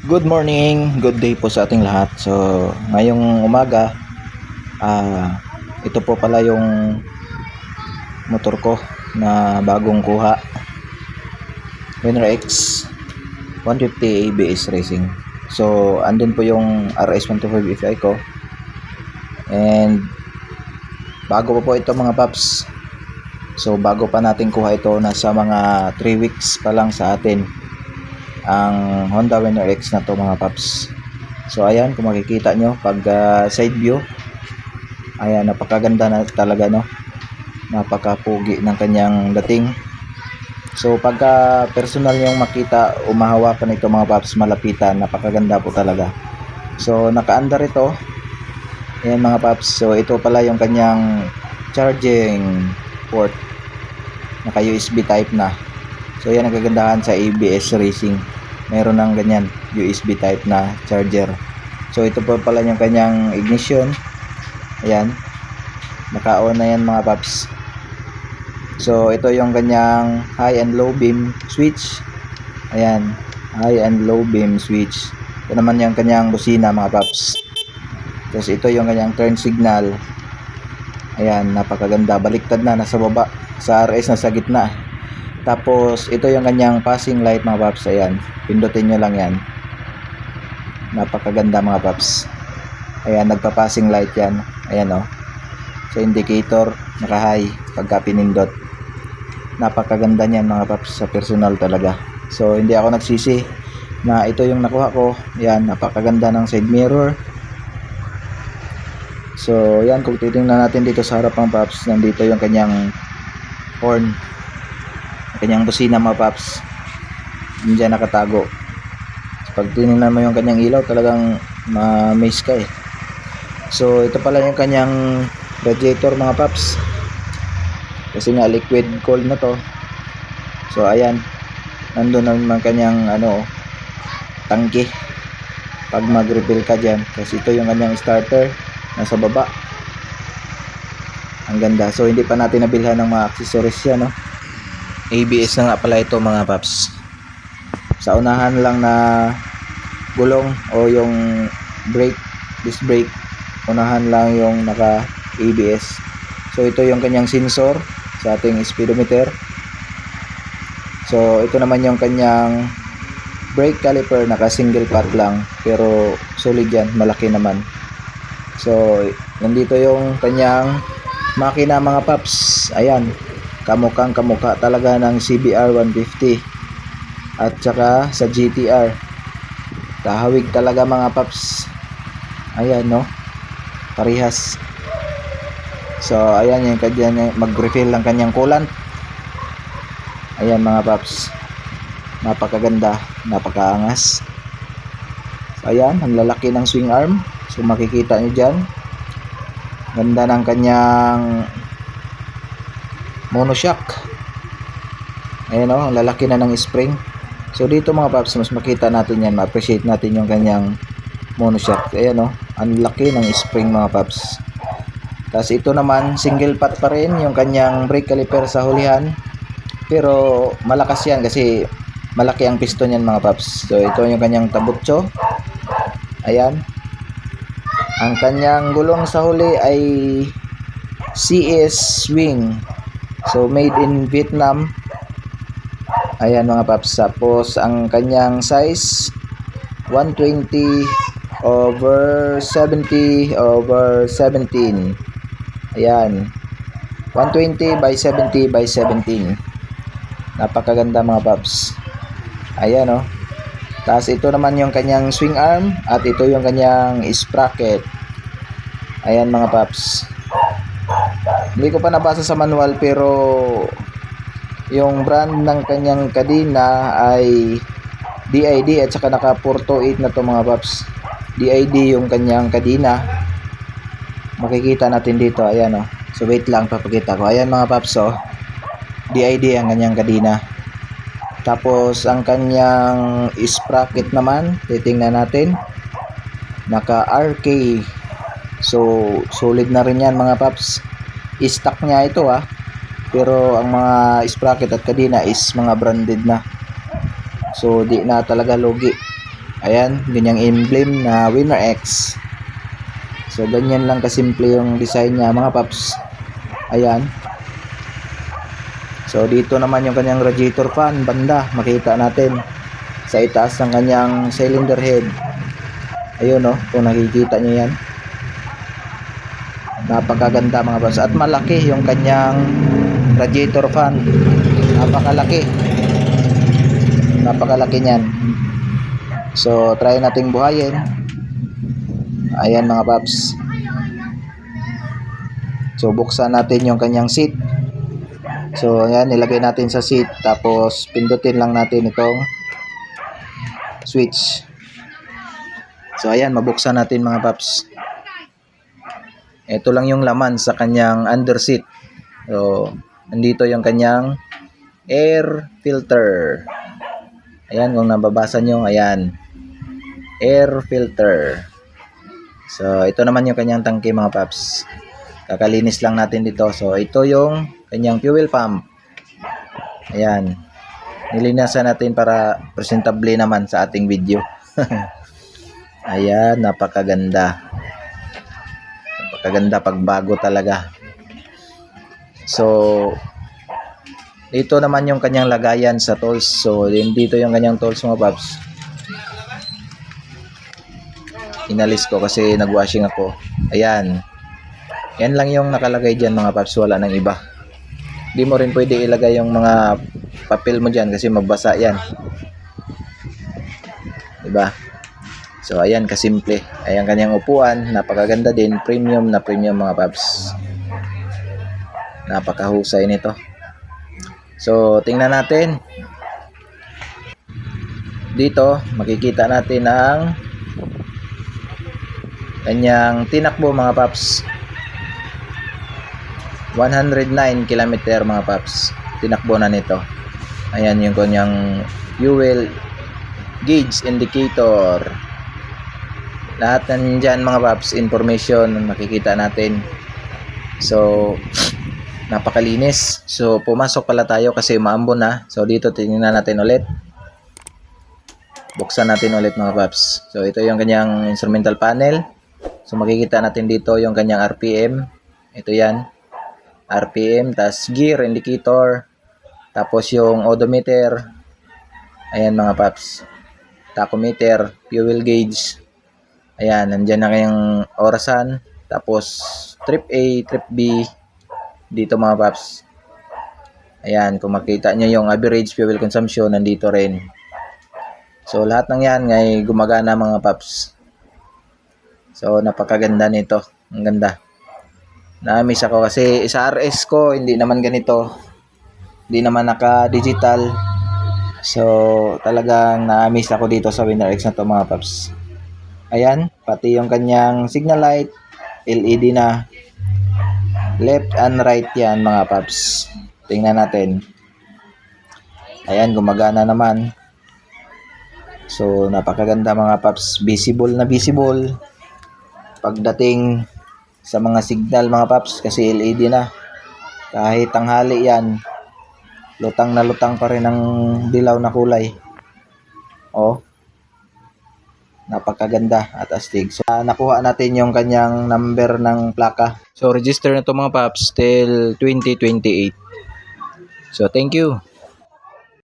Good morning, good day po sa ating lahat. So, ngayong umaga, ito po pala yung motor ko na bagong kuha. Winner X 150 ABS Racing. So, andun po yung RS125 FI ko. And bago po ito mga paps. So, bago pa natin kuha ito, nasa mga 3 weeks pa lang sa atin ang Honda Winner X na to mga paps. So ayan, kung makikita nyo pag side view, ayan, napakaganda na talaga, no, napakapugi ng kanyang dating. So pagka personal yung makita, umahawakan ito mga paps, malapitan, napakaganda po talaga. So naka-under ito, ayan mga paps. So ito pala yung kanyang charging port, naka USB type na. So yan ang kagandahan sa ABS Racing, meron ng ganyan USB type na charger. So ito po pala yung kanyang ignition, ayan, naka-on na yan mga paps. So ito yung kanyang high and low beam switch, ayan, high and low beam switch. Ito naman yung kanyang busina mga paps. Tapos ito yung kanyang turn signal, ayan, napakaganda, baliktad na, nasa baba, sa RS nasa gitna. Tapos ito yung kanyang passing light mga paps, ayan, pindutin nyo lang yan, napakaganda mga paps. Ayan, nagpa-passing light yan, ayan o. So indicator naka high pagka pinindot, napakaganda niyan mga paps, sa personal talaga. So hindi ako nagsisi na ito yung nakuha ko. Ayan, napakaganda ng side mirror. So yan, kung titingnan natin dito sa harap mga paps, nandito yung kanyang horn, kanyang busina mga paps, diyan nakatago. So, pag tinignan mo yung kanyang ilaw, talagang ma-amaze ka eh. So ito pala yung kanyang radiator mga paps, kasi nga liquid cold na to. So ayan, nandun naman kanyang tangke pag mag-refill ka dyan, kasi ito yung kanyang starter, nasa baba. Ang ganda. So hindi pa natin nabilhan ng mga accessories yan, no? ABS na nga pala ito mga paps. Sa unahan lang na gulong o yung brake, disc brake, unahan lang yung naka ABS. So ito yung kanyang sensor sa ating speedometer. So ito naman yung kanyang brake caliper, naka single part lang, pero solid yan, malaki naman. So nandito yung kanyang makina mga paps, ayan, kamukhang kamukha talaga ng CBR 150 at saka sa GTR, kahawig talaga mga paps. Ayan, no, parehas. So ayan yung kanyang mag-refill ng kanyang coolant. Ayan mga paps, napakaganda, napakaangas. So ayan, ang lalaki ng swing arm. So makikita nyo dyan, ganda ng kanyang monoshock. Ayan o, ang lalaki na ng spring. So dito mga paps, mas makita natin yan, ma-appreciate natin yung kanyang monoshock. Ayan o, ang laki ng spring mga paps. Tapos ito naman, single pot pa rin yung kanyang brake caliper sa hulihan, pero malakas yan kasi malaki ang piston yan mga paps. So ito yung kanyang tabutso, ayan. Ang kanyang gulong sa huli ay CS Swing, so made in Vietnam. Ayan mga paps. Tapos ang kanyang size 120/70/17. Ayan, 120/70/17. Napakaganda mga paps. Ayan o. Tapos ito naman yung kanyang swing arm, at ito yung kanyang sprocket. Ayan mga paps. Hindi ko pa nabasa sa manual, pero yung brand ng kanyang kadena ay DID, at saka naka 428 na to mga paps. DID yung kanyang kadena, makikita natin dito. Ayan o. So wait lang, papakita ko. Ayan mga paps o, DID ang kanyang kadena. Tapos ang kanyang sprocket naman, titingnan natin, naka RK. So solid na rin yan mga paps. I-stock niya ito pero ang mga sprocket at kadena is mga branded na. So di na talaga logi. Ayan, ganyang emblem na Winner X. So ganyan lang kasimple yung design niya mga paps. Ayan. So dito naman yung kanyang radiator fan banda, makita natin sa itaas ng kanyang cylinder head. Ayun no, kung nakikita nyo yan. Napakaganda mga paps. At malaki yung kanyang radiator fan. Napakalaki. Napakalaki niyan. So try nating buhayin. Ayan mga paps. So buksan natin yung kanyang seat. So ayan, nilagay natin sa seat. Tapos pindutin lang natin itong switch. So ayan, mabuksan natin mga paps. Ito lang yung laman sa kanyang under seat. So nandito yung kanyang air filter. Ayan, kung nababasa nyo, ayan, air filter. So ito naman yung kanyang tangke mga paps. Kakalinis lang natin dito. So ito yung kanyang fuel pump. Ayan, nilinasan natin para presentable naman sa ating video. Ayan, napakaganda. Napakaganda pagbago talaga. So dito naman yung kanyang lagayan sa tools. So dito yung kanyang tools mga paps. Inalis ko kasi nagwashing ako. Ayan. Yan lang yung nakalagay dyan mga paps. Wala nang iba. Di mo rin pwede ilagay yung mga papel mo dyan kasi mabasa yan. Diba? So ayan, kasimple. Ayan kanyang upuan. Napakaganda din. Premium na premium mga paps. Napakahusay nito. So tingnan natin. Dito makikita natin ang kanyang tinakbo mga paps. 109 km mga paps. Tinakbo na nito. Ayan yung kanyang fuel gauge indicator. Lahat nandyan mga paps, information makikita natin. So napakalinis. So pumasok pala tayo kasi maambon na. So dito tingnan natin ulit. Buksan natin ulit mga paps. So ito yung kanyang instrumental panel. So makikita natin dito yung kanyang RPM. Ito yan. RPM, tas gear indicator. Tapos yung odometer. Ayan mga paps. Tachometer, fuel gauge. Ayan, nandyan na kayong orasan. Tapos trip A, trip B. Dito mga paps. Ayan, kung makita nyo yung average fuel consumption, nandito rin. So lahat ng yan ay gumagana mga paps. So napakaganda nito. Ang ganda. Na-miss ako kasi sa RS ko hindi naman ganito. Hindi naman naka-digital. So talagang na-miss ako dito sa Winner X na to mga paps. Ayan, pati yung kanyang signal light, LED na. Left and right yan mga paps. Tingnan natin. Ayan, gumagana naman. So napakaganda mga paps. Visible na visible. Pagdating sa mga signal mga paps kasi LED na. Kahit tanghali yan, lutang na lutang pa rin ang dilaw na kulay. Oh, napakaganda at astig. So nakuha natin yung kanyang number ng plaka. So register na to mga paps till 2028. So thank you.